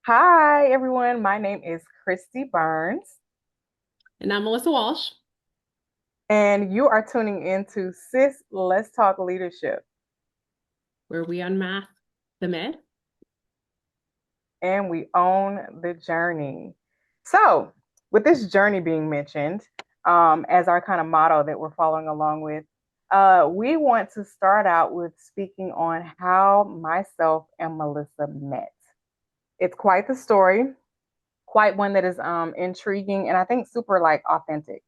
Hi, everyone. My name is Christy Burns, And I'm Melissa Walsh. and you are tuning into Sis Let's Talk Leadership, Where we unmask the myth. and we own the journey. So, with this journey being mentioned as our kind of motto that we're following along with, we want to start out with speaking on how myself and Melissa met. It's quite the story, quite one that is intriguing and I think super like authentic.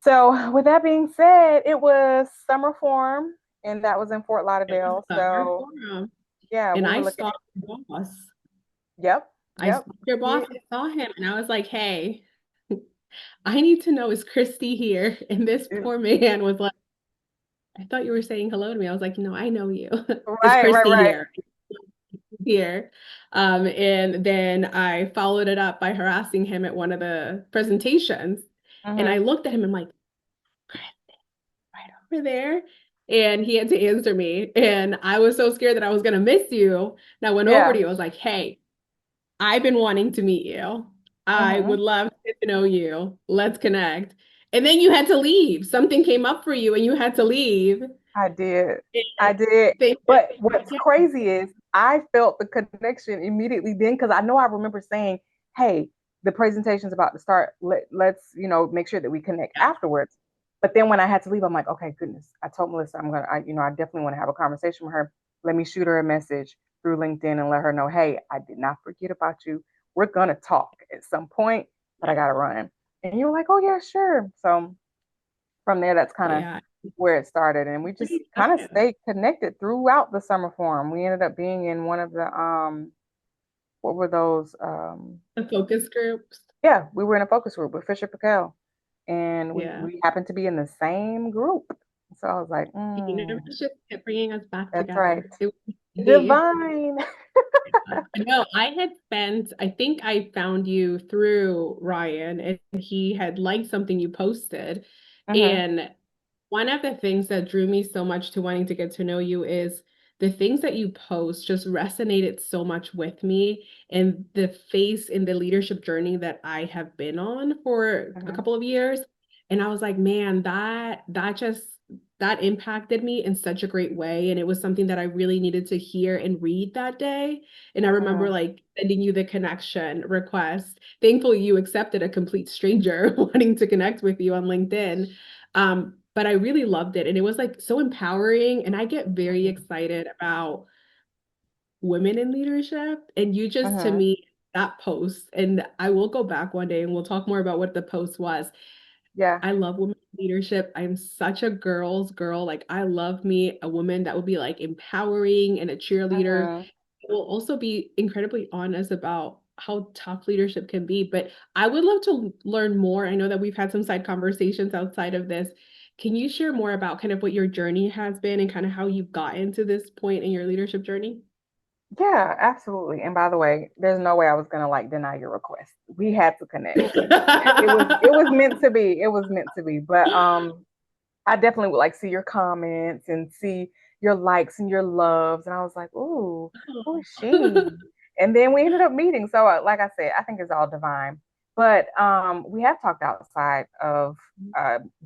So, with that being said, it was summer form, and that was in Fort It was Lauderdale. summer So, forum. yeah, And we were I looking saw at, your boss. yep, I yep. saw your boss. Yeah. I saw him and I was like, hey, I need to know, is Christy here? And this poor man was like, I thought you were saying hello to me. I was like, no, I know you. Is Right, right, Christy right. here? Here. And then I followed it up by harassing him at one of the presentations. And I Mm-hmm. looked at him and I'm like, right over there. And he had to answer me. And I was so scared that I was going to miss you. And I went over to Yeah. you. I was like, hey, I've been wanting to meet you. I Mm-hmm. would love to get to know you. Let's connect. And then you had to leave. Something came up for you and you had to leave. I did. I And did. they But what's yeah, crazy is I felt the connection immediately then because I know I remember saying, hey, the presentation's about to start. Let's, make sure that we connect afterwards. But then when I had to leave, I'm like, okay, goodness. I told Melissa I definitely want to have a conversation with her. Let me shoot her a message through LinkedIn and let her know, hey, I did not forget about you. We're gonna talk at some point, but I gotta run. And you were like, oh yeah, sure. So from there, that's kind of yeah. where it started. And we just Pretty kind of second. stayed connected throughout the summer forum. We ended up being in one of the, what were those? The focus groups. Yeah, we were in a focus group with Fisher Patel, and we, Yeah. we happened to be in the same group. So I was like, The universe just kept bringing us back that's right. together. It was easy. Divine. No, I had spent, I think I found you through Ryan and he had liked something you posted. Hmm. And one of the things that drew me so much to wanting to get to know you is the things that you post just resonated so much with me and the phase in the leadership journey that I have been on for a Hmm. couple of years. And I was like, man, that just that impacted me in such a great way. And it was something that I really needed to hear and read that day. And I remember Hmm. like sending you the connection request. Thankfully, you accepted a complete stranger wanting to connect with you on LinkedIn. But I really loved it. And it was like so empowering. And I get very Hmm. excited about women in leadership. And you just, to Hmm. me, that post, and I will go back one day and we'll talk more about what the post was. Yeah. I love women in leadership. I'm such a girl's girl. Like, I love me a woman that would be like empowering and a cheerleader. Hmm. Will also be incredibly honest about how tough leadership can be. But I would love to learn more. I know that we've had some side conversations outside of this. Can you share more about kind of what your journey has been and kind of how you've gotten to this point in your leadership journey? Yeah, absolutely. And by the way, there's no way I was gonna like deny your request. We had to connect. It was meant to be. It was meant to be. But I definitely would like see your comments and see your likes and your loves. And I was like, ooh, who is she? And then we ended up meeting. So like I said, I think it's all divine. But we have talked outside of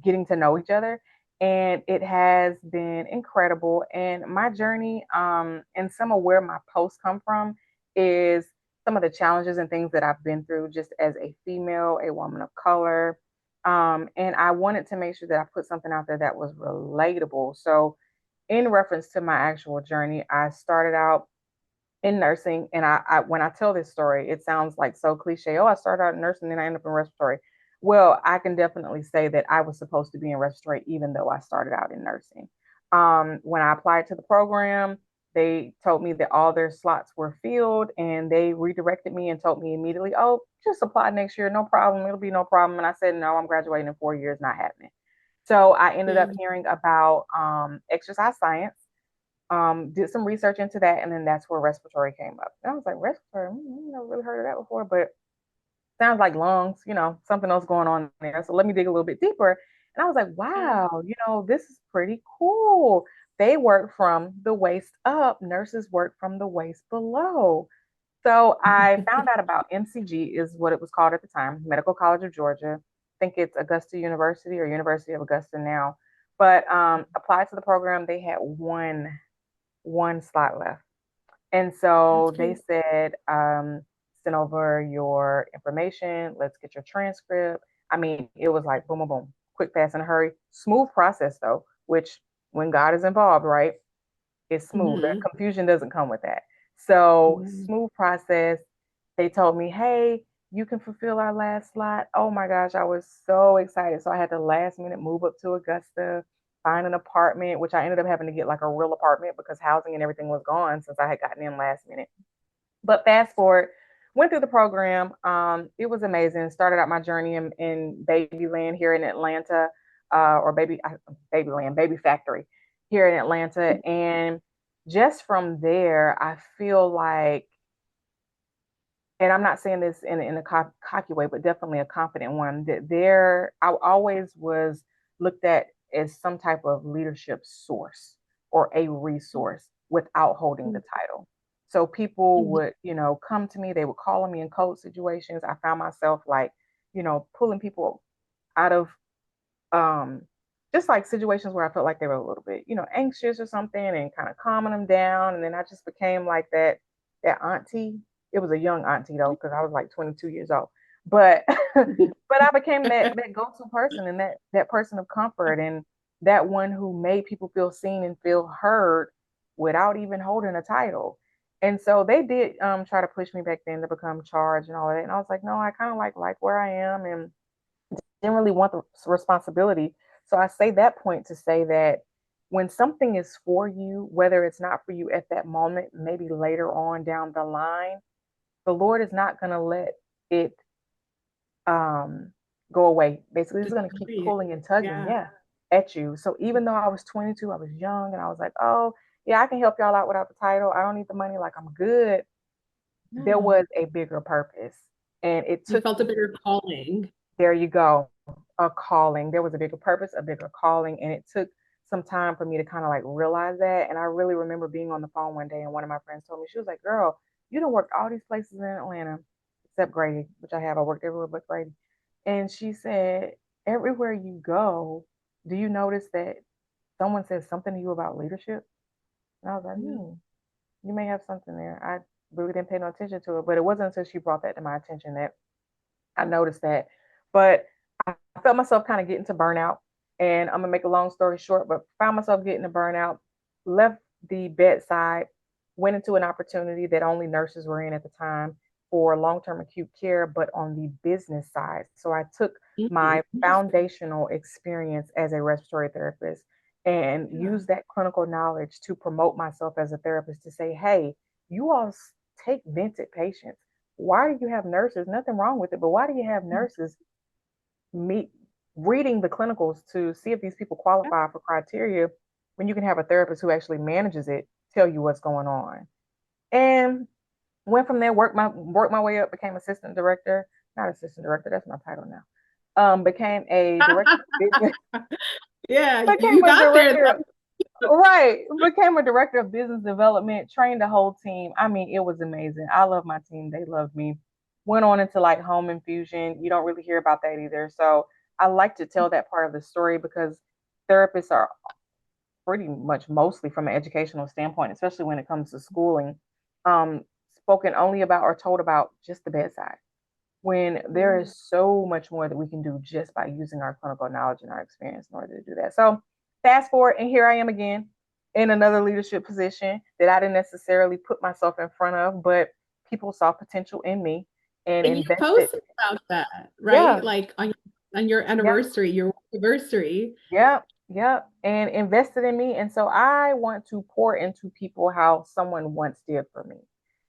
getting to know each other, and it has been incredible. And my journey, and some of where my posts come from, is some of the challenges and things that I've been through just as a female, a woman of color, and I wanted to make sure that I put something out there that was relatable. So, in reference to my actual journey, I started out in nursing, and I when I tell this story, it sounds like so cliche. Oh, I started out in nursing, then I ended up in respiratory. Well, I can definitely say that I was supposed to be in respiratory, even though I started out in nursing. When I applied to the program, they told me that all their slots were filled, and they redirected me and told me immediately, "Oh, just apply next year, no problem. It'll be no problem." And I said, "No, I'm graduating in 4 years, not happening." So I ended up Yeah. hearing about exercise science, did some research into that, and then that's where respiratory came up. And I was like, respiratory, never really heard of that before, but sounds like lungs, something else going on there. So let me dig a little bit deeper. And I was like, Yeah. wow, this is pretty cool. They work from the waist up, nurses work from the waist below. So I found out about MCG is what it was called at the time, Medical College of Georgia. I think it's Augusta University or University of Augusta now. But applied to the program, they had one slot left. And That's so they great. said, send over your information. Let's get your transcript. I mean, it was like boom, boom, boom, quick, fast, in a hurry. Smooth process though, which when God is involved, right? It's smooth. That Hmm. confusion doesn't come with that. So Yeah. smooth process. They told me, hey, you can fulfill our last slot. Oh my gosh, I was so excited. So I had to last minute move up to Augusta, find an apartment, which I ended up having to get like a real apartment because housing and everything was gone since I had gotten in last minute. But fast forward, went through the program. It was amazing. Started out my journey in Babyland here in Atlanta, or Babyland, Baby Factory here in Atlanta. And just from there, I feel like, and I'm not saying this in a cocky way, but definitely a confident one, that I always was looked at as some type of leadership source or a resource without holding the title. So people Mhm. would, come to me, they would call on me in code situations. I found myself like, pulling people out of um just like situations where I felt like they were a little bit, anxious or something, and kind of calming them down. And then I just became like that auntie. It was a young auntie though, because I was like 22 years old. But but I became that go-to person, and that person of comfort, and that one who made people feel seen and feel heard without even holding a title. And so they did try to push me back then to become charged and all that. And I was like, no, I kind of like where I am, and didn't really want the responsibility. So I say that point to say that when something is for you, whether it's not for you at that moment, maybe later on down the line, the Lord is not going to let it um, go away. Basically, He's going to keep Destroy it. pulling and tugging, Yeah. yeah, at you. So even though I was 22, I was young, and I was like, oh, yeah, I can help y'all out without the title. I don't need the money. Like, I'm good. There Yeah. was a bigger purpose. And it You took felt a me, bigger calling. there you go, a calling. There was a bigger purpose, a bigger calling, and it took some time for me to kind of like realize that. And I really remember being on the phone one day, and one of my friends told me, she was like, "Girl, you done worked all these places in Atlanta, except Grady, which I have. I worked everywhere but Grady." And she said, "Everywhere you go, do you notice that someone says something to you about leadership?" And I was like, Yeah. you may have something there. I really didn't pay no attention to it, but it wasn't until she brought that to my attention that I noticed that. But I felt myself kind of getting to burnout. And I'm gonna make a long story short, but found myself getting to burnout, left the bedside, went into an opportunity that only nurses were in at the time for long-term acute care, but on the business side. So I took Mhm. my Interesting. foundational experience as a respiratory therapist and Yeah. used that clinical knowledge to promote myself as a therapist to say, hey, you all take vented patients. Why do you have nurses? Nothing wrong with it, but why do you have nurses meet reading the clinicals to see if these people Yeah. qualify for criteria when you can have a therapist who actually manages it tell you what's going on? And went from there, worked my way up, became assistant director, not assistant director, that's my title now. Became a director of business, Yeah, became you a got there. director. Right. Became a director of business development, trained the whole team. I mean, it was amazing. I love my team. They loved me. Went on into like home infusion. You don't really hear about that either. So I like to tell that part of the story because therapists are pretty much mostly from an educational standpoint, especially when it comes to schooling, um, spoken only about or told about just the bedside. When there Yeah. is so much more that we can do just by using our clinical knowledge and our experience in order to do that. So fast forward, and here I am again in another leadership position that I didn't necessarily put myself in front of, but people saw potential in me and And you invested. posted about that, right? Yeah, Like on your yeah, anniversary, your anniversary. yeah, yeah, and invested in me. And so I want to pour into people how someone once did for me.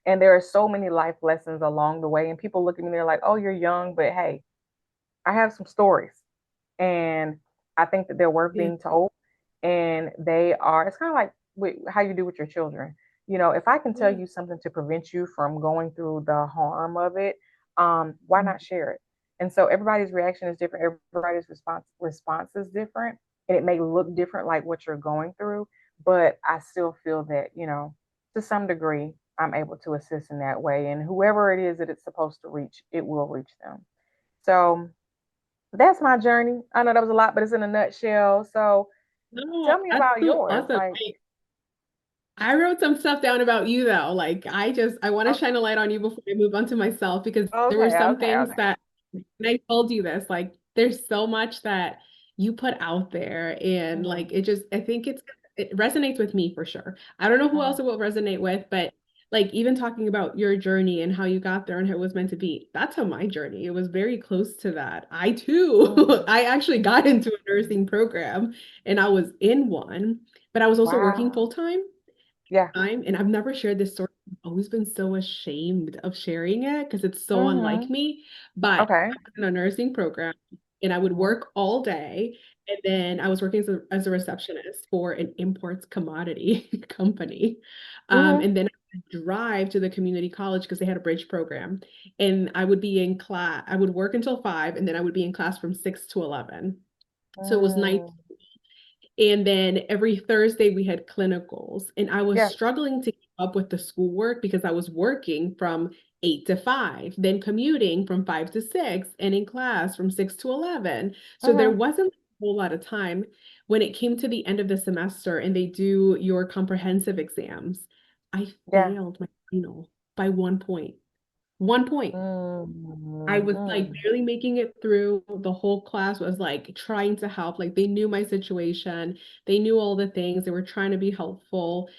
And there are so many life lessons along the way. And people look at me, they're like, oh, you're young, but hey, I have some stories. And I think that they're worth Yeah. being told. And it's kind of like how you do with your children. If I can tell Yeah. you something to prevent you from going through the harm of it, why Mhm. not share it? And so everybody's reaction is different. Everybody's response is different, and it may look different, like what you're going through. But I still feel that, to some degree, I'm able to assist in that way. And whoever it is that it's supposed to reach, it will reach them. So that's my journey. I know that was a lot, but it's in a nutshell. So tell No, me that's about so yours. awesome. Like, I wrote some stuff down about you though. Like I want to okay, shine a light on you before I move on to myself because there were okay, some okay, things okay. that, and I told you this, like there's so much that you put out there and Mm-hmm, like I think it resonates with me for sure. I don't know who mm-hmm, else it will resonate with, but like even talking about your journey and how you got there and how it was meant to be, that's how my journey. It was very close to that. I too, mm-hmm. I actually got into a nursing program and I was in one, but I was also working Wow. full time Yeah. time, and I've never shared this story. I've always been so ashamed of sharing it because it's so unlike Mm-hmm. me. But Okay. I was in a nursing program and I would Mm-hmm, work all day. And then I was working as a receptionist for an imports commodity company. mm-hmm, And then I would drive to the community college because they had a bridge program. And I would be in class, I would work until 5, and then I would be in class from 6 to 11. So it was night. mm. And then every Thursday we had clinicals. And I was Yeah. struggling to keep up with the schoolwork because I was working from 8 to 5, then commuting from 5 to 6, and in class from 6 to 11. So there Mm-hmm. wasn't a whole lot of time when it came to the end of the semester and they do your comprehensive exams. I Yeah. failed my final by 1 point. 1 point. I was like Mm-hmm. barely making it through. The whole class was like trying to help. Like they knew my situation. They knew all the things. They were trying to be helpful.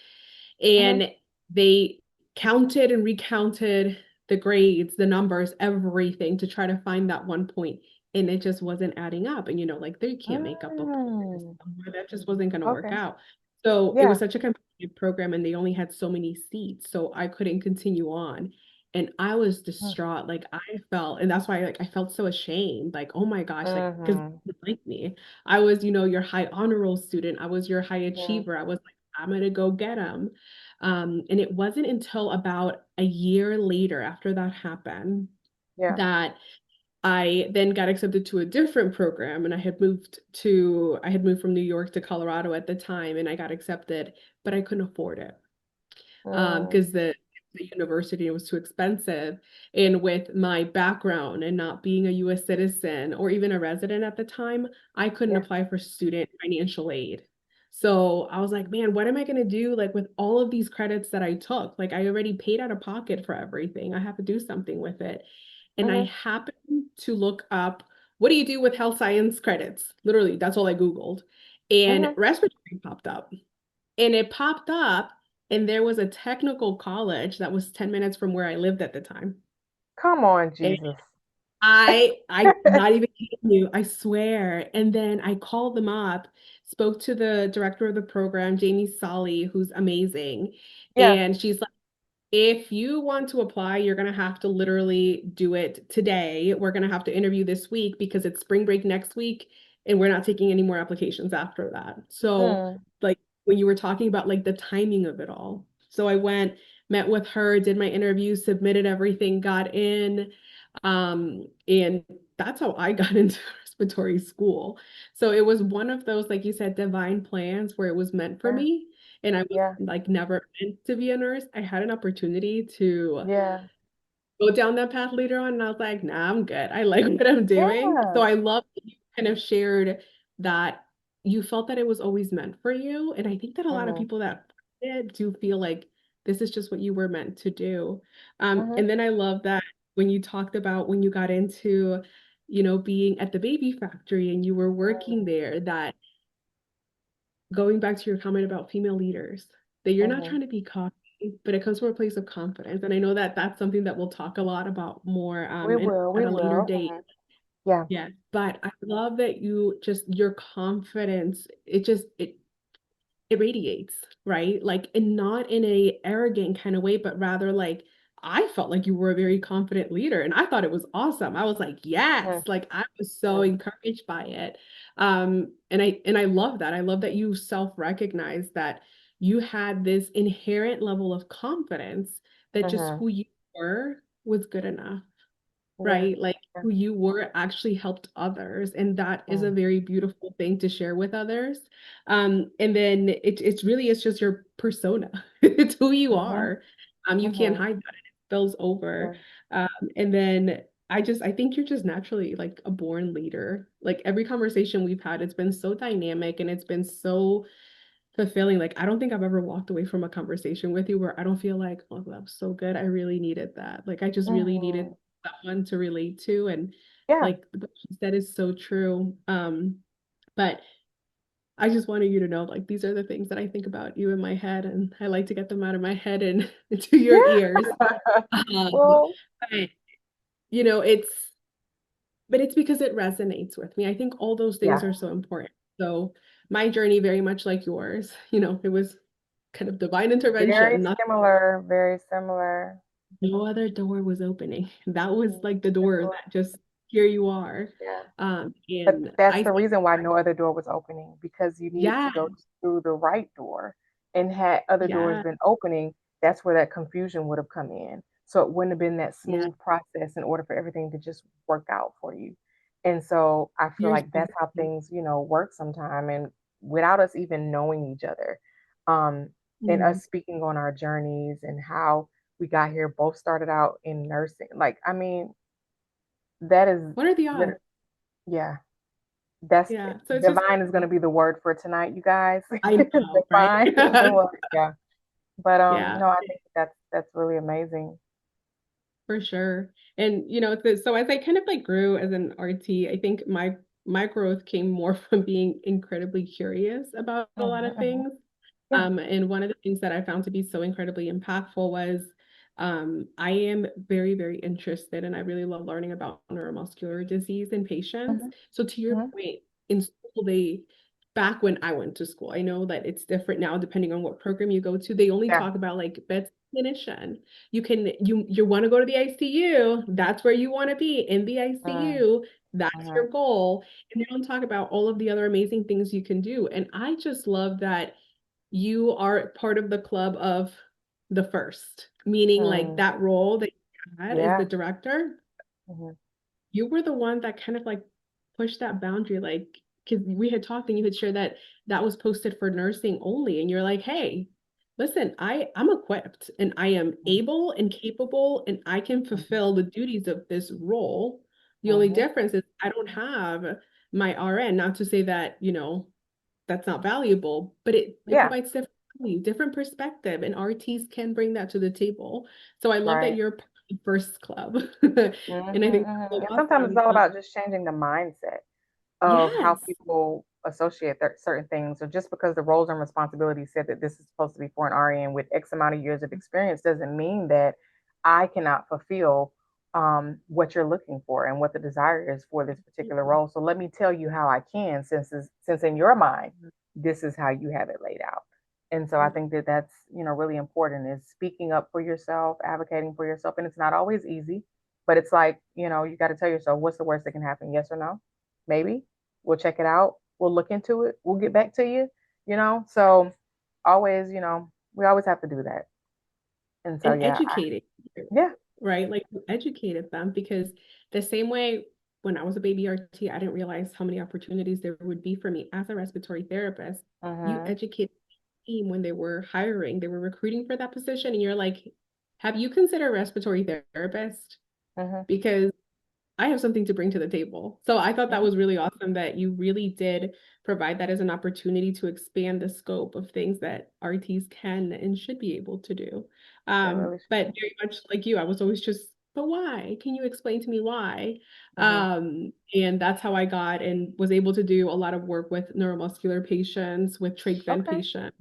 Mm-hmm. And they counted and recounted the grades, the numbers, everything to try to find that 1 point. And it just wasn't adding up. And like they can't make up a point in this Mm. number. That just wasn't going to work Okay. out. So it was Yeah. such a competitive program and they only had so many seats. So I couldn't continue on. And I was distraught. Like I felt, and that's why like I felt so ashamed. Like, oh my gosh, like because Mm-hmm. like me. I was, your high honor roll student. I was your high Mm-hmm. achiever. I was like, I'm gonna go get them. And it wasn't until about a year later, after that happened, Yeah. that I then got accepted to a different program. And I had moved from New York to Colorado at the time, and I got accepted, but I couldn't afford it Mm. because the university was too expensive. And with my background and not being a US citizen or even a resident at the time, I couldn't Yeah. apply for student financial aid. So I was like, man, what am I going to do like with all of these credits that I took? Like I already paid out of pocket for everything. I have to do something with it. And I Mm-hmm. happened to look up, what do you do with health science credits? Literally, that's all I Googled. And Mm-hmm. respiratory popped up. And it popped up, and there was a technical college that was 10 minutes from where I lived at the time. Come on, And Jesus. I not even kidding you, I swear. And then I called them up, spoke to the director of the program, Jamie Solly, who's amazing. Yeah. And she's like, if you want to apply, you're going to have to literally do it today. We're going to have to interview this week because it's spring break next week and we're not taking any more applications after that. So, Mm. like when you were talking about like the timing of it all. So I went, met with her, did my interview, submitted everything, got in. And that's how I got into respiratory school. So it was one of those, like you said, divine plans where it was meant for Yeah. me. And I was Yeah. like never meant to be a nurse. I had an opportunity to Yeah. go down that path later on, and I was like, nah, I'm good. I like what I'm doing. So Yeah. I love that you kind of shared that you felt that it was always meant for you. And I think that a lot of Mm-hmm. people that did do feel like this is just what you were meant to do. Mm-hmm. And then I love that when you talked about when you got into, being at the baby factory and you were working there, that going back to your comment about female leaders, that you're not Mm-hmm. trying to be cocky, but it comes from a place of confidence. And I know that that's something that we'll talk a lot about more We will. at We a later will. date. Mm-hmm. Yeah. Yes, but I love that you just your confidence, it radiates, right? Like, and not in a arrogant kind of way, but rather like I felt like you were a very confident leader, and I thought it was awesome. I was like, yes, like I was so Mm-hmm. encouraged by it. And I love that. I love that you self-recognize that you had this inherent level of confidence that just Mm-hmm. who you were was good enough, Yeah. right? Like Yeah. who you were actually helped others. And that is a Mm. very beautiful thing to share with others. And then it's really, it's just your persona. It's who you Mm-hmm. are. You can't Mm-hmm. hide that. It spills over. Yeah. Um, and then I think you're just naturally like a born leader. Like every conversation we've had, it's been so dynamic and it's been so fulfilling. Like I don't think I've ever walked away from a conversation with you where I don't feel like, oh, that was so good. I really needed that. Like I just really needed Mm-hmm. someone to relate to. And Yeah. like what you said is so true. But I just wanted you to know, like, these are the things that I think about you in my head, and I like to get them out of my head and into your ears. Yeah. Well, But you know, it's because it resonates with me. I think all those things yeah. are so important. So my journey, very much like yours, it was kind of divine Very intervention. Not similar, very similar. no other door was opening. That was Mm, like the that's door what- that just here you are. Yeah. But And that's I the think, reason why no other door was opening, because you needed to yeah, go through the right door. And had other doors yeah, been opening, that's where that confusion would have come in. So it wouldn't have been that yeah. smooth process in order for everything to just work out for you. And so I feel You're like so that's how right. things, work sometime, and without us even knowing each other. Um, and Mhm. us speaking on our journeys and how we got here, both started out in nursing. Like, I mean, that is What are the odds? lit- yeah. That's Yeah. So it's just, divine is going to be the word for tonight, you guys. I know, right? Divine is the word. Yeah. But Yeah, no, I think that's really amazing. for sure. And so as I kind of like grew as an RT, I think my growth came more from being incredibly curious about a lot Hmm. of Hmm. things. Yeah. And one of the things that I found to be so incredibly impactful was I am very, very interested and I really love learning about neuromuscular disease in patients. Hmm. So to your Hmm. point, in school, back when I went to school, I know that it's different now depending on what program you go to. They only Yeah. talk about like bed clinician. You want to go to the ICU, that's where you want to be in the Hmm. ICU. That's Hmm. your goal. And they don't talk about all of the other amazing things you can do. And I just love that you are part of the club of the first, meaning like Hmm. that role that you had as the Yeah. director, Hmm. you were the one that kind of like pushed that boundary, like, because we had talked and you had shared that that was posted for nursing only. And you're like, hey, listen, I'm equipped and I am able and capable and I can Hmm. fulfill the duties of this role. The only Hmm. difference is I don't have my RN, not to say that, that's not valuable, but it Yeah. provides different value, different perspective, and RTs can bring that to the table. So I love that Right. you're part of the first club. Hmm. And I think Hmm. that's so And sometimes it's awesome. all about just changing the mindset of how Yes. people associate certain things. Or just because the roles and responsibilities said that this is supposed to be for an RN with X amount of years of experience doesn't mean that I cannot fulfill what you're looking for and what the desire is for this particular role. So let me tell you how I can, since in your mind, this is how you have it laid out. And so I think that that's really important, is speaking up for yourself, advocating for yourself, and it's not always easy, but it's like you got to tell yourself, what's the worst that can happen? Yes or no? Maybe we'll check it out. We'll look into it. We'll get back to you. So always, we always have to do that. And so, And yeah, educating, yeah. right? Like you educated them because the same way when I was a baby RT, I didn't realize how many opportunities there would be for me as a respiratory therapist. You Mm-hmm. educated the team when they were hiring, they were recruiting for that position, and you're like, have you considered respiratory therapist? Mm-hmm. Because I have something to bring to the table. So I thought that Mm-hmm. was really awesome that you really did provide that as an opportunity to expand the scope of things that RTs can and should be able to do. They really But should. very much like you, I was always just, but why? Can you explain to me why? Mm-hmm. And that's how I got and was able to do a lot of work with neuromuscular patients, with trach vent Okay. patients,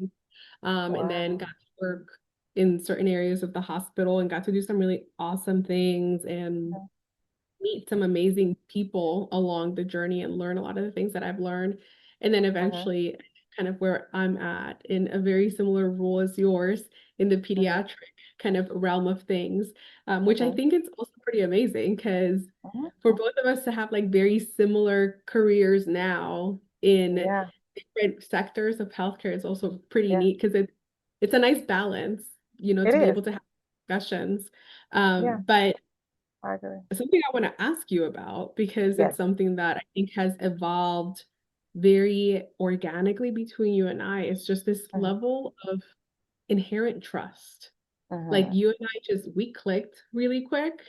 and then Wow. got to work in certain areas of the hospital and got to do some really awesome things and meet some amazing people along the journey and learn a lot of the things that I've learned. And then Mm-hmm. eventually, kind of where I'm at in a very similar role as yours in the Mm-hmm. pediatric kind of realm of things, which I Mm-hmm. think is also pretty amazing because for Mm-hmm. both of us to have like very similar careers now in Yeah. different sectors of healthcare is also pretty Yeah. neat because it's a nice balance, It to be is. able to have discussions. Yeah. But I agree. something I want to ask you about because Yes. it's something that I think has evolved very organically between you and I. It's just this Mm-hmm. level of inherent trust. Like Hmm. you and I just we clicked really quick.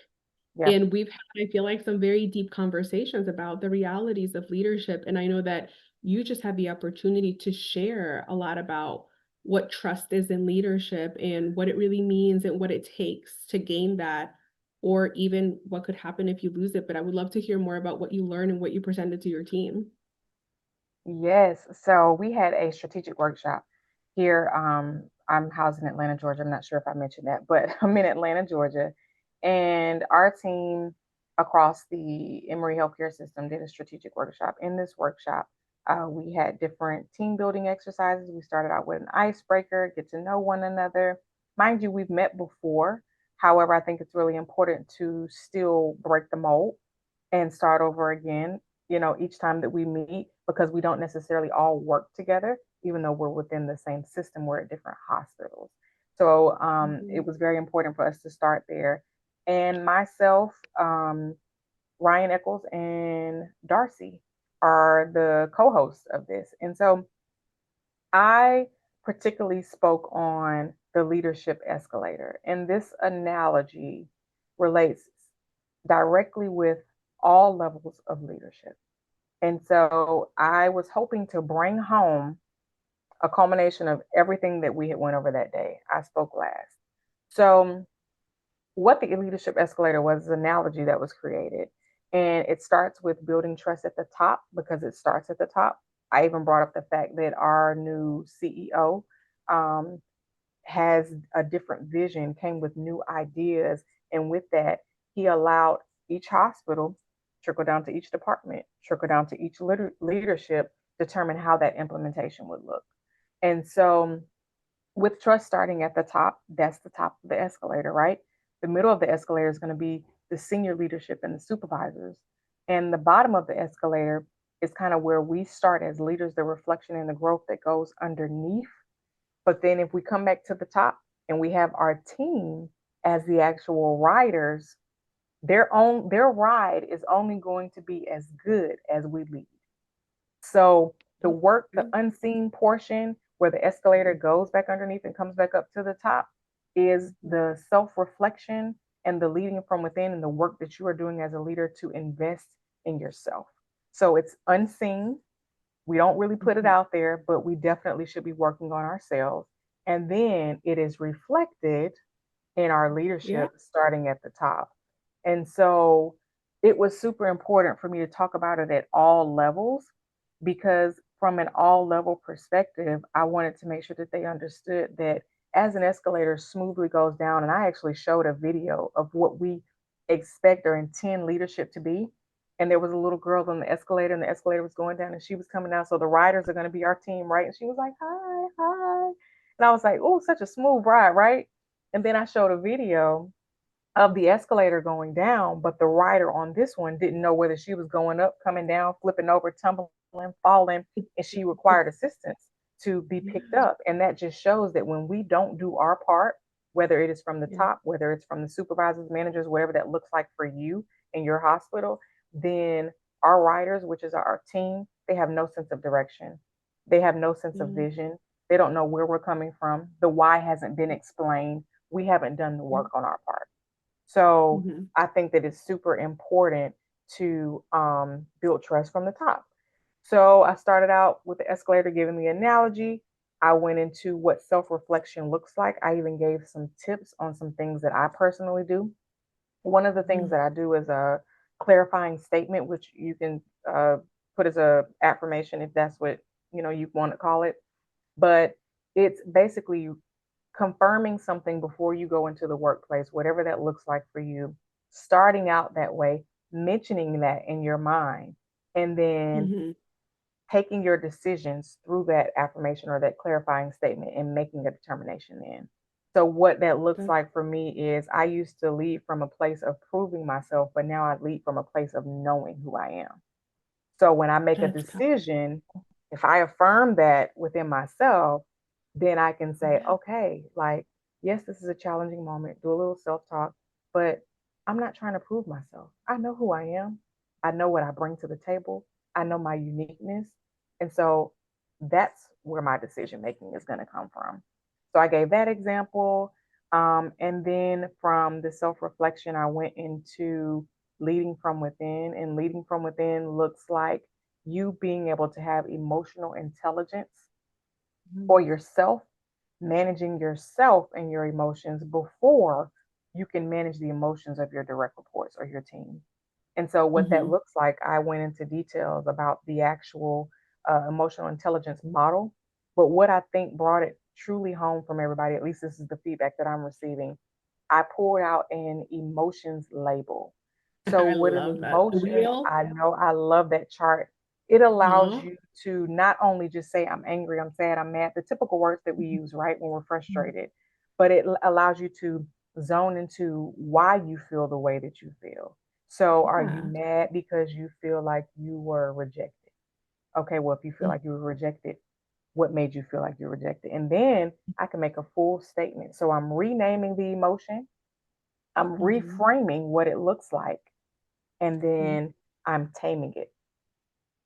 Yeah. And we've had, I feel like, some very deep conversations about the realities of leadership. And I know that you just had the opportunity to share a lot about what trust is in leadership and what it really means and what it takes to gain that, or even what could happen if you lose it. But I would love to hear more about what you learned and what you presented to your team. Yes. So we had a strategic workshop here. I'm housed in Atlanta, Georgia. I'm not sure if I mentioned that, but I'm in Atlanta, Georgia. And our team across the Emory Healthcare System did a strategic workshop. In this workshop, we had different team building exercises. We started out with an icebreaker, get to know one another. Mind you, we've met before. However, I think it's really important to still break the mold and start over again, each time that we meet, because we don't necessarily all work together, even though we're within the same system, we're at different hospitals. So it Mhm. was very important for us to start there. And myself, Ryan Eccles, and Darcy are the co hosts of this. And so I particularly spoke on the leadership escalator. And this analogy relates directly with all levels of leadership. And so I was hoping to bring home a culmination of everything that we had went over that day. I spoke last. So what the leadership escalator was an analogy that was created. And it starts with building trust at the top because it starts at the top. I even brought up the fact that our new CEO um, has a different vision, came with new ideas. And with that, he allowed each hospital, trickle down to each department, trickle down to each leadership, determine how that implementation would look. And so, with trust starting at the top, that's the top of the escalator, right? The middle of the escalator is going to be the senior leadership and the supervisors. And the bottom of the escalator is kind of where we start as leaders, the reflection and the growth that goes underneath. But then if we come back to the top and we have our team as the actual riders, their ride is only going to be as good as we lead. So the work, the Okay. unseen portion where the escalator goes back underneath and comes back up to the top is the self-reflection and the leading from within and the work that you are doing as a leader to invest in yourself. So it's unseen. We don't really put it Mhm. out there, but we definitely should be working on ourselves. And then it is reflected in our Yeah. leadership starting at the top. And so it was super important for me to talk about it at all levels because, from an all level perspective, I wanted to make sure that they understood that as an escalator smoothly goes down, and I actually showed a video of what we expect or intend leadership to be. And there was a little girl on the escalator, and the escalator was going down, and she was coming down. So the riders are going to be our team, right? And she was like, "Hi, hi," and I was like, "Oh, such a smooth ride, right?" And then I showed a video of the escalator going down, but the rider on this one didn't know whether she was going up, coming down, flipping over, tumbling, falling, and she required assistance to be picked Yeah. up. And that just shows that when we don't do our part, whether it is from the Yeah. top, whether it's from the supervisors, managers, whatever that looks like for you in your hospital, then our riders, which is our team, they have no sense of direction. They have no sense of Yeah. vision. They don't know where we're coming from. The why hasn't been explained. We haven't done the Yeah. work on our part. So Mhm. I think that it's super important to build trust from the top. So I started out with the escalator giving the analogy. I went into what self reflection looks like. I even gave some tips on some things that I personally do. One of the things Mhm. that I do is a clarifying statement, which you can put as a affirmation if that's what you want to call it. But it's basically confirming something before you go into the workplace, whatever that looks like for you, starting out that way, mentioning that in your mind, and then Mhm. taking your decisions through that affirmation or that clarifying statement and making a determination then. So, what that looks That, like for me is I used to lead from a place of proving myself, but now I lead from a place of knowing who I am. So when I make a that's powerful. decision, if I affirm that within myself, then I can say, Yeah. okay, like, yes, this is a challenging moment, do a little self talk, but I'm not trying to prove myself. I know who I am. I know what I bring to the table. I know my uniqueness. And so that's where my decision making is going to come from. So I gave that example. And then from the self reflection, I went into leading from within, and leading from within looks like you being able to have emotional intelligence for Mhm. yourself, managing yourself and your emotions before you can manage the emotions of your direct reports or your team. And so, what that Mhm. looks like, I went into details about the actual emotional intelligence model. But what I think brought it truly home from everybody, at least this is the feedback that I'm receiving, I pulled out an emotions label. So, I with an love that. The emotion, wheel. I know I love that chart. It allows Uh-huh. you to not only just say, I'm angry, I'm sad, I'm mad, the typical words that we Mhm. use, right, when we're Mhm. frustrated, but it allows you to zone into why you feel the way that you feel. So, are you Yeah. mad because you feel like you were rejected? Okay, well, if you feel Mhm. like you were rejected, what made you feel like you were rejected? And then I can make a full statement. So, I'm renaming the emotion, I'm Mhm. reframing what it looks like, and Mhm. then I'm taming it.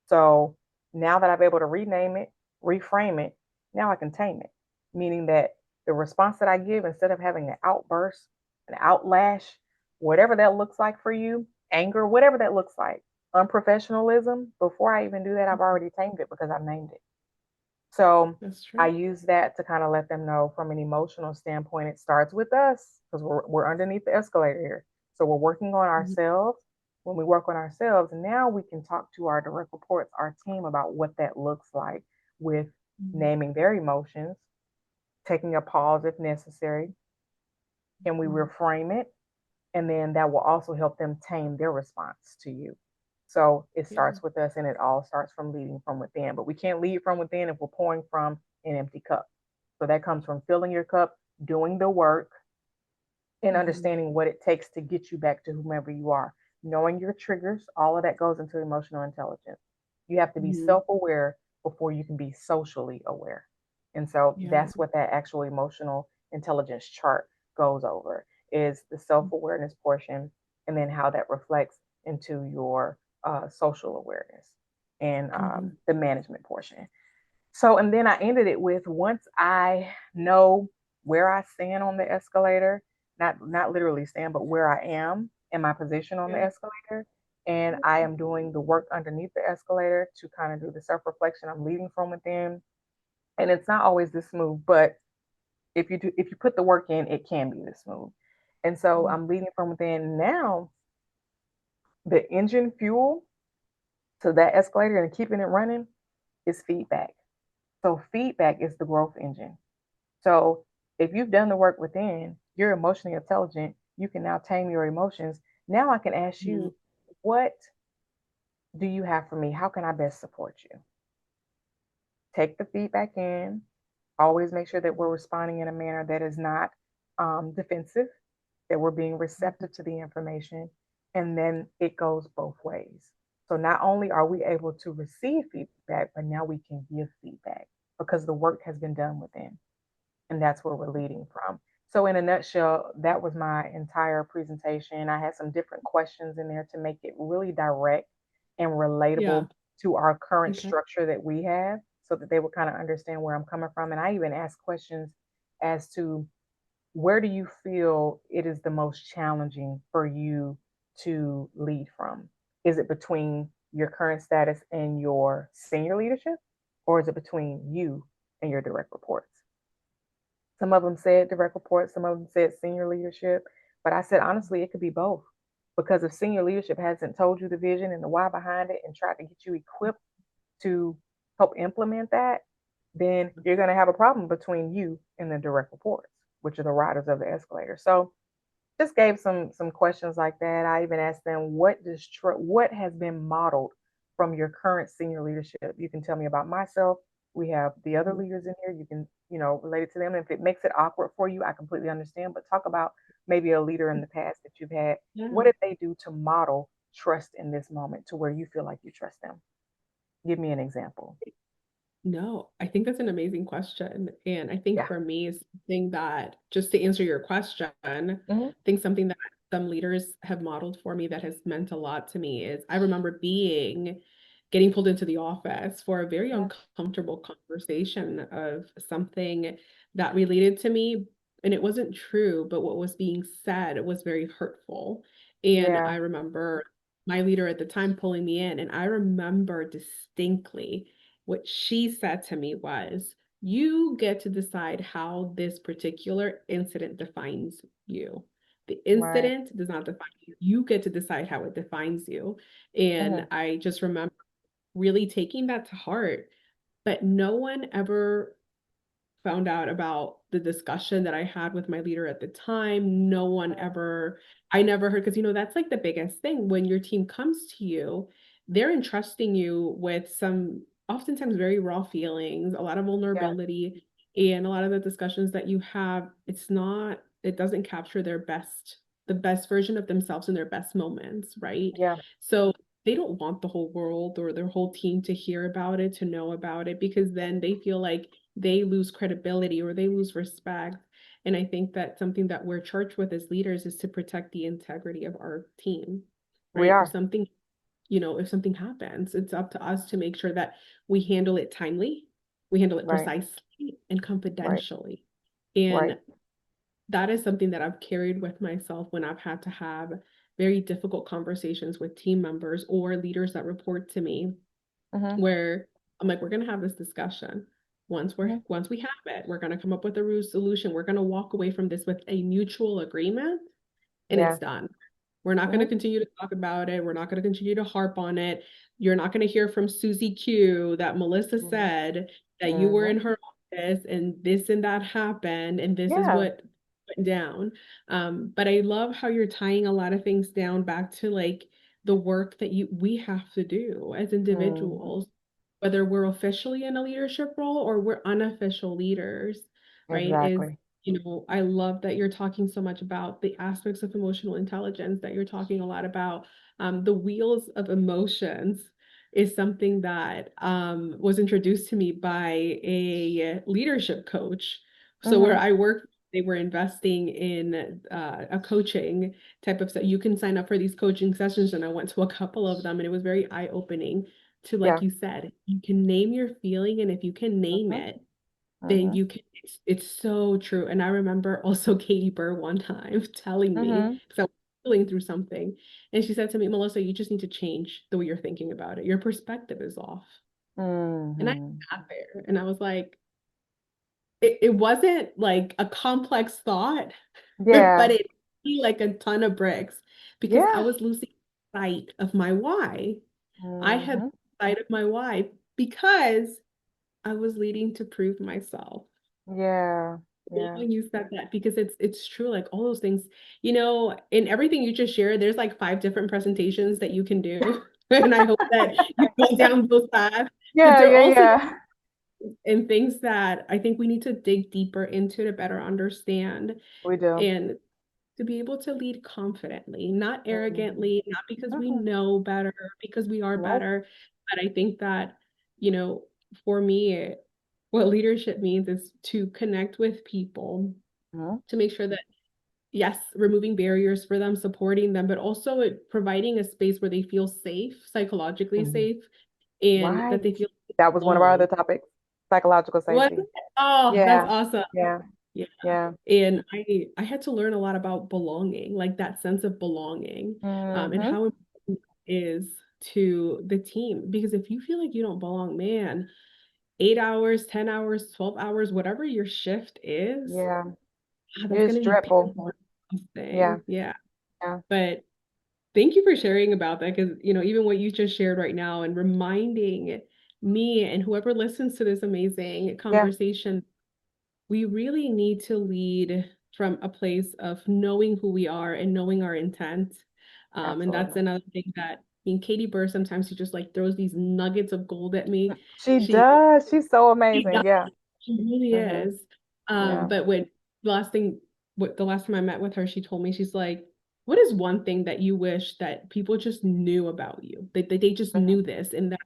So now that I'm able to rename it, reframe it, now I can tame it. Meaning that the response that I give, instead of having an outburst, an outlash, whatever that looks like for you, anger, whatever that looks like, unprofessionalism, before I even do that, I've Mhm. already tamed it because I've named it. So That's I true. use that to kind of let them know from an emotional standpoint, it starts with us because we're underneath the escalator here. So we're working on Mhm. ourselves. When we work on ourselves, now we can talk to our direct reports, our team about what that looks like with Mhm. naming their emotions, taking a pause if necessary. Can we Mhm. reframe it? And then that will also help them tame their response to you. So it Yeah. starts with us, and it all starts from leading from within. But we can't lead from within if we're pouring from an empty cup. So that comes from filling your cup, doing the work, and Mhm. understanding what it takes to get you back to whomever you are. Knowing your triggers, all of that goes into emotional intelligence. You have to be Mhm. self aware before you can be socially aware. And so Yeah. that's what that actual emotional intelligence chart goes over, is the self awareness portion, and then how that reflects into your social awareness and Mhm. the management portion. So, and then I ended it with, once I know where I stand on the escalator, not literally stand, but where I am in my position on the Yeah. escalator, and I am doing the work underneath the escalator to kind of do the self-reflection. I'm leading from within, and it's not always this smooth, but if you put the work in, it can be this smooth. And so Mhm. I'm leading from within. Now the engine fuel to that escalator and keeping it running is feedback. So feedback is the growth engine. So if you've done the work within, you're emotionally intelligent, you can now tame your emotions. Now I can ask Mhm. you, what do you have for me? How can I best support you? Take the feedback in. Always make sure that we're responding in a manner that is not defensive, that we're being Mhm. receptive to the information. And then it goes both ways. So not only are we able to receive feedback, but now we can give feedback because the work has been done within. And that's where we're leading from. So, in a nutshell, that was my entire presentation. I had some different questions in there to make it really direct and Yeah. relatable to our current Okay. structure that we have so that they would kind of understand where I'm coming from. And I even asked questions as to, where do you feel it is the most challenging for you to lead from? Is it between your current status and your senior leadership, or is it between you and your direct reports? Some of them said direct reports, some of them said senior leadership. But I said, honestly, it could be both. Because if senior leadership hasn't told you the vision and the why behind it and tried to get you equipped to help implement that, then you're going to have a problem between you and the direct reports, which are the riders of the escalator. So just gave some questions like that. I even asked them, what has been modeled from your current senior leadership? You can tell me about myself. We have the other Mhm. leaders in here. You can, relate it to them. If it makes it awkward for you, I completely understand. But talk about maybe a leader in the past that you've had. What Yeah. did they do to model trust in this moment to where you feel like you trust them? Give me an example. No, I think that's an amazing question. And I think Yeah. for me, something that, just to answer your question, I Hmm. think something that some leaders have modeled for me that has meant a lot to me is, I remember getting pulled into the office for a very Yeah. uncomfortable conversation of something that related to me. and it wasn't true, but what was being said was very hurtful. And Yeah. I remember my leader at the time pulling me in, and I remember distinctly what she said to me was, you get to decide how this particular incident defines you. The Right. incident does not define you. You get to decide how it defines you. And Hmm. I just remember really taking that to heart. But no one ever found out about the discussion that I had with my leader at the time. No one ever, I never heard, because, that's like the biggest thing when your team comes to you, they're entrusting you with some oftentimes very raw feelings, a lot of Yeah. vulnerability, and a lot of the discussions that you have, it doesn't capture the best version of themselves in their best moments, right? Yeah. So they don't want the whole world or their whole team to hear about it, to know about it, because then they feel like they lose credibility or they lose respect. And I think that something that we're charged with as leaders is to protect the integrity of our team, We right? are. If something happens, it's up to us to make sure that we handle it timely, we handle it Right. precisely and Right. confidentially. Right. And that is something that I've carried with myself when I've had to have very difficult conversations with team members or leaders that report to me, Hmm. where I'm like, we're gonna have this discussion. Hmm. Once we have it, we're gonna come up with a solution. We're gonna walk away from this with a mutual agreement, and it's Yeah. done. We're not going to Hmm. continue to talk about it. We're not going to continue to harp on it. You're not going to hear from Susie Q that Melissa Hmm. said that you were Hmm. in her office and this and that happened and this is Yeah. what went down. But I love how you're tying a lot of things down back to like the work that we have to do as Hmm. individuals, whether we're officially in a leadership role or we're unofficial leaders, right? Exactly. I love that you're talking so much about the aspects of emotional intelligence, that you're talking a lot about the wheels of emotions is something that was introduced to me by a leadership coach. So where Hmm. I work, they were investing in a coaching type of stuff. You can sign up for these coaching sessions, and I went to a couple of them, and it was very eye-opening to, like Yeah. you said, you can name your feeling, and if you can name Hmm. it, then Hmm. you can it's so true. And I remember also Katie Burr one time telling me, Hmm. because I was feeling through something, and she said to me, Melissa, you just need to change the way you're thinking about it. Your perspective is off. And I Hmm. sat there and I was like, it wasn't like a complex thought, but Yeah. it hit like a ton of bricks because I Yeah. was losing sight of my why. I had Hmm. sight of my why because I was leading to prove myself. Yeah. Yeah. When you said that, because it's true, like all those things, in everything you just shared, there's like 5 different presentations that you can do. And I hope that you go down those paths because Yeah. they're Yeah. also Yeah. in things that I think we need to dig deeper into to better understand We do. and to be able to lead confidently, not Hmm. arrogantly, not because we Hmm. know better, because we are Nope. better. But I think that, you know, for me, what leadership means is to connect with people, Hmm. to make sure that, yes, removing barriers for them, supporting them, but also providing a space where they feel safe, psychologically Hmm. safe, and that Right. they feel That was one of our belong. other topics, psychological Was safety. it? Oh, that's Yeah. awesome. Yeah. Yeah. Yeah. And I had to learn a lot about belonging, like that sense of belonging, and Hmm. how important it is to the team. Because if you feel like you don't belong, man, 8 hours, 10 hours, 12 hours, whatever your shift is, Yeah. that's It's going to be dreadful. painful. Yeah. Yeah. Yeah. But thank you for sharing about that because, even what you just shared right now and reminding me and whoever listens to this amazing Yeah. conversation, we really need to lead from a place of knowing who we are and knowing our intent. And that's Absolutely. another thing that, Katie Burr, sometimes she just like throws these nuggets of gold at me. She She, does. She's so she amazing. does. Yeah. She really Hmm. is. Yeah. But the last thing, the last time I met with her, she told me, she's like, what is one thing that you wish that people just knew about you? That they just Hmm. knew this and that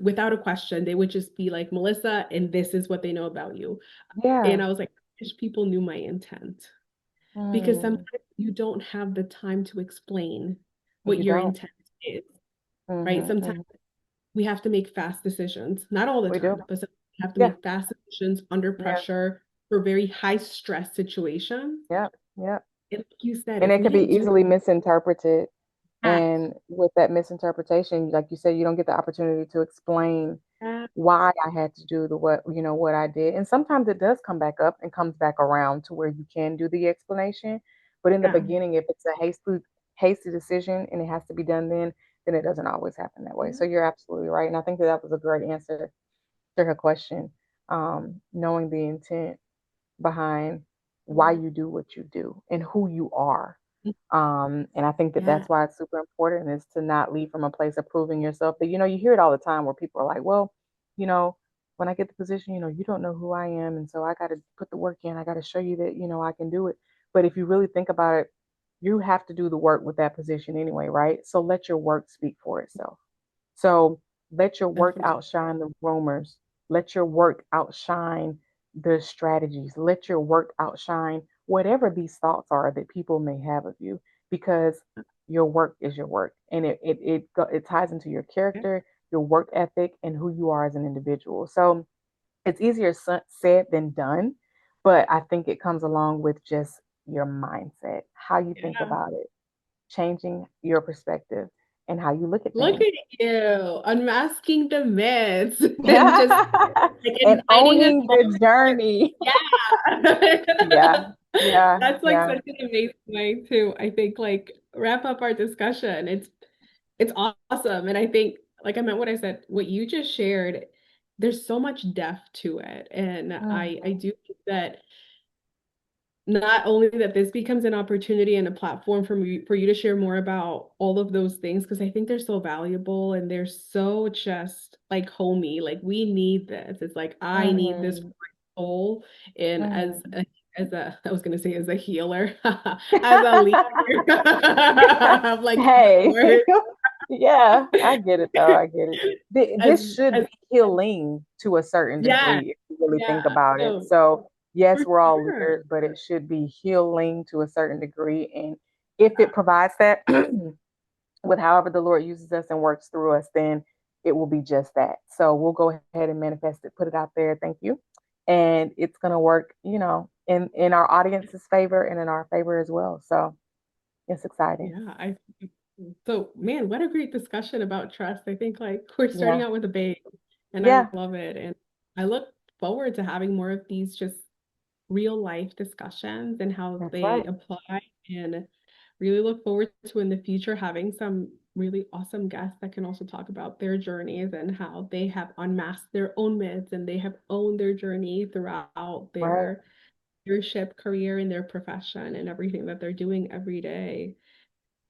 without a question, they would just be like, Melissa, and this is what they know about you. And Yeah. I was like, I wish people knew my intent because Mm. sometimes you don't have the time to explain what You your don't. intent is, right? Hmm. Sometimes Hmm. we have to make fast decisions, not all the We do. time, but sometimes we have to Yeah. make fast decisions under Yeah. pressure for very high stress situations. Yep. Yep. And like you said, And if it we could be didn't do easily misinterpreted. that, And with that misinterpretation, like you said, you don't get the opportunity to explain that why I had to do the what, what I did. And sometimes it does come back up and comes back around to where you can do the explanation. But in the yeah, beginning, if it's a hasty decision and it has to be done then it doesn't always happen that way. yeah, So you're absolutely right. And I think that that was a great answer to her question. Knowing the intent behind why you do what you do and who you are. And I think that yeah, that's why it's super important is to not leave from a place of proving yourself. That you hear it all the time where people are like, well, you know, when I get the position, you don't know who I am, and so I got to put the work in. I got to show you that I can do it. But if you really think about it, you have to do the work with that position anyway, right? So let your work speak for itself. So let your work definitely. outshine the rumors. Let your work outshine the strategies. Let your work outshine whatever these thoughts are that people may have of you, because your work is your work, and it ties into your Yeah, character, your work ethic, and who you are as an individual. So it's easier said than done, but I think it comes along with just your mindset, how you think yeah. about it, changing your perspective, and how you look at Look things. at you unmasking the myths and just like And inviting us owning all. the journey. Yeah, Yeah. yeah, That's like yeah. such an amazing way to, I think, like wrap up our discussion. It's awesome. And I think, like I meant what I said, what you just shared, there's so much depth to it. And I Mhm. do think that not only that this becomes an opportunity and a platform for you to share more about all of those things, because I think they're so valuable and they're so just like homey. Like we need this. It's like I need this for Mhm. my soul. And Mhm. as a I was gonna say as a healer, as a leader. I'm like Hey. Lord, Yeah, I get it though. I get it. as This should as be healing to a certain yeah, degree if you really yeah. think about it. No, So, yes, for we're all sure. leaders, but it should be healing to a certain degree. And if it provides that with however the Lord uses us and works through us, then it will be just that. So we'll go ahead and manifest it, put it out there. Thank you. And it's gonna work, in our audience's favor and in our favor as well. So it's exciting. Yeah, so man, what a great discussion about trust. I think like we're starting Yeah. out with a bang and I Yeah, love it. And I look forward to having more of these just real life discussions and how that's they right. apply and really look forward to in the future having some really awesome guests that can also talk about their journeys and how they have unmasked their own myths and they have owned their journey throughout Right. their leadership career and their profession and everything that they're doing every day.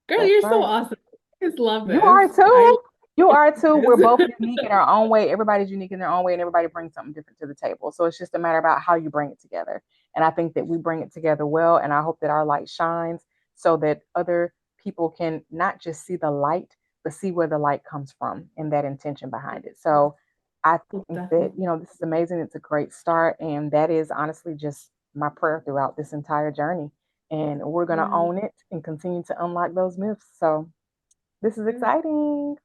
Girl, That's you're so right. awesome. I just love You this. are I too. You love are too. We're this. both unique in our own way. Everybody's unique in their own way, and everybody brings something different to the table. So it's just a matter about how you bring it together. And I think that we bring it together well. And I hope that our light shines so that other people can not just see the light, but see where the light comes from and that intention behind it. So I Well, think that, definitely. this is amazing. It's a great start. And that is honestly just my prayer throughout this entire journey. And we're going to Yeah. own it and continue to unlock those myths. So this is Yeah. exciting.